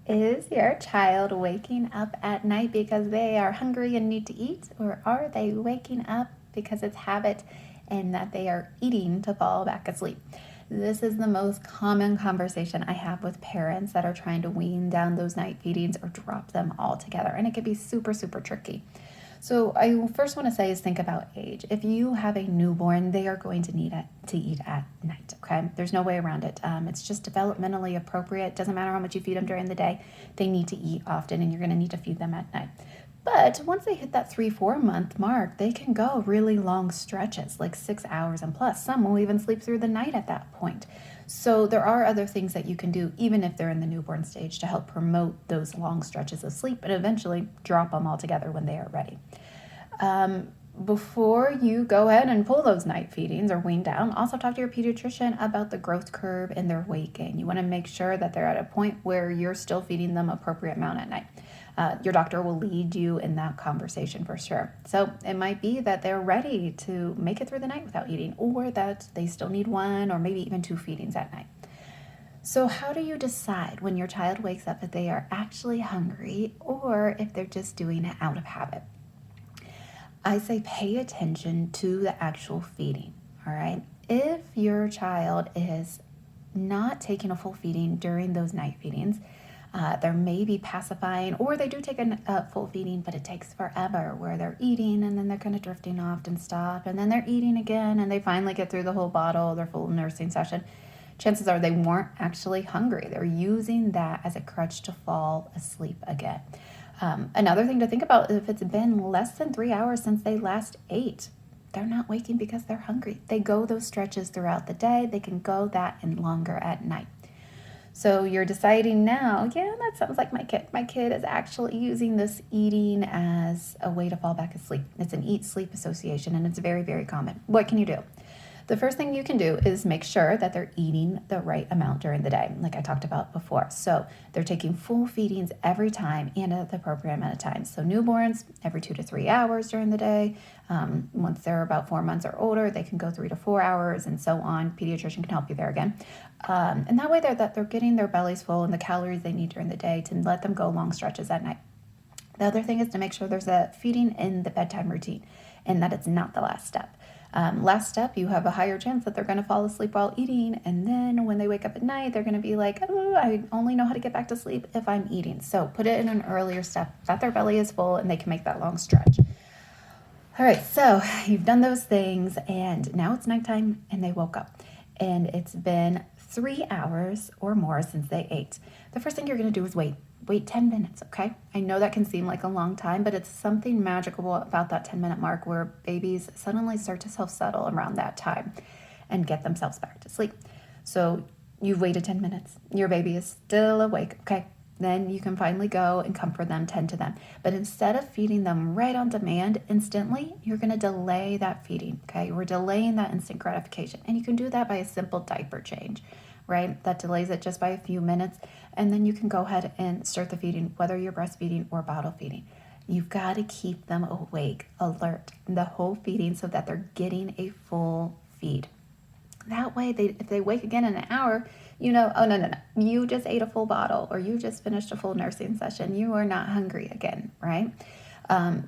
Is your child waking up at night because they are hungry and need to eat, or are they waking up because it's habit and that they are eating to fall back asleep? This is the most common conversation I have with parents that are trying to wean down those night feedings or drop them altogether, and it can be super, super tricky. So I first want to say is think about age. If you have a newborn, they are going to need it to eat at night. Okay, there's no way around it. It's just developmentally appropriate. Doesn't matter how much you feed them during the day; they need to eat often, and you're going to need to feed them at night. But once they hit that 3-4 month mark, they can go really long stretches, like 6 hours and plus. Some will even sleep through the night at that point. So there are other things that you can do, even if they're in the newborn stage, to help promote those long stretches of sleep and eventually drop them altogether when they are ready. Before you go ahead and pull those night feedings or wean down, also talk to your pediatrician about the growth curve and their weight gain. You want to make sure that they're at a point where you're still feeding them appropriate amount at night. Your doctor will lead you in that conversation for sure. So it might be that they're ready to make it through the night without eating, or that they still need one or maybe even two feedings at night. So, how do you decide when your child wakes up if they are actually hungry or if they're just doing it out of habit? I say pay attention to the actual feeding, all right? If your child is not taking a full feeding during those night feedings, they're maybe pacifying, or they do take a full feeding, but it takes forever where they're eating and then they're kind of drifting off and stop, and then they're eating again and they finally get through the whole bottle, their full nursing session. Chances are they weren't actually hungry. They're using that as a crutch to fall asleep again. Another thing to think about, if it's been less than 3 hours since they last ate, they're not waking because they're hungry. They go those stretches throughout the day. They can go that and longer at night. So you're deciding now, yeah, that sounds like my kid. My kid is actually using this eating as a way to fall back asleep. It's an eat-sleep association, and it's very, very common. What can you do? The first thing you can do is make sure that they're eating the right amount during the day, like I talked about before. So they're taking full feedings every time and at the appropriate amount of time. So newborns, every 2 to 3 hours during the day. Once they're about 4 months or older, they can go 3 to 4 hours and so on. Pediatrician can help you there again. And that way they're getting their bellies full and the calories they need during the day to let them go long stretches at night. The other thing is to make sure there's a feeding in the bedtime routine and that it's not the last step. Last step, you have a higher chance that they're going to fall asleep while eating, and then when they wake up at night, they're going to be like, oh, I only know how to get back to sleep if I'm eating. So put it in an earlier step that their belly is full and they can make that long stretch. All right, so you've done those things, and now it's nighttime, and they woke up, and it's been 3 hours or more since they ate. The first thing you're going to do is wait. Wait 10 minutes, okay? I know that can seem like a long time, but it's something magical about that 10-minute mark where babies suddenly start to self-settle around that time and get themselves back to sleep. So you've waited 10 minutes. Your baby is still awake, okay? Then you can finally go and comfort them, tend to them. But instead of feeding them right on demand instantly, you're going to delay that feeding, okay? We're delaying that instant gratification. And you can do that by a simple diaper change, right? That delays it just by a few minutes. And then you can go ahead and start the feeding, whether you're breastfeeding or bottle feeding. You've got to keep them awake, alert, the whole feeding so that they're getting a full feed. That way, if they wake again in an hour, you know, oh, no, you just ate a full bottle or you just finished a full nursing session. You are not hungry again, right?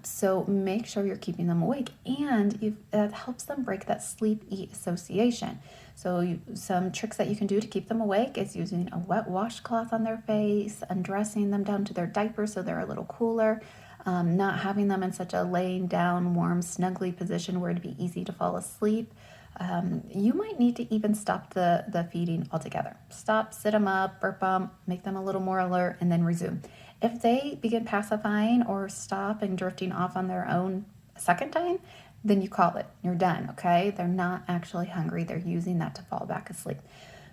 So make sure you're keeping them awake, and that helps them break that sleep-eat association. So some tricks that you can do to keep them awake is using a wet washcloth on their face, undressing them down to their diaper so they're a little cooler, not having them in such a laying down, warm, snuggly position where it'd be easy to fall asleep. You might need to even stop the feeding altogether. Stop, sit them up, burp them, make them a little more alert, and then resume. If they begin pacifying or stop and drifting off on their own a second time, then you call it. You're done, okay? They're not actually hungry. They're using that to fall back asleep.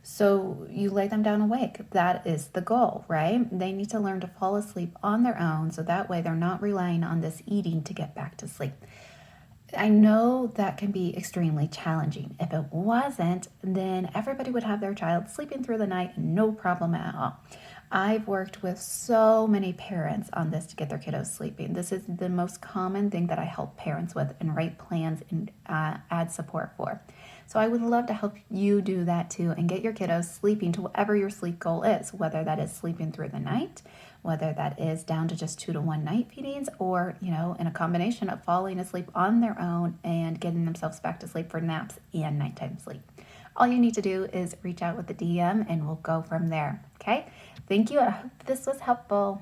So you lay them down awake. That is the goal, right? They need to learn to fall asleep on their own so that way they're not relying on this eating to get back to sleep. I know that can be extremely challenging. If it wasn't, then everybody would have their child sleeping through the night, no problem at all. I've worked with so many parents on this to get their kiddos sleeping. This is the most common thing that I help parents with and write plans and add support for. So I would love to help you do that too and get your kiddos sleeping to whatever your sleep goal is, whether that is sleeping through the night, whether that is down to just 2 to 1 night feedings, or, in a combination of falling asleep on their own and getting themselves back to sleep for naps and nighttime sleep. All you need to do is reach out with the DM and we'll go from there. Okay? Thank you. I hope this was helpful.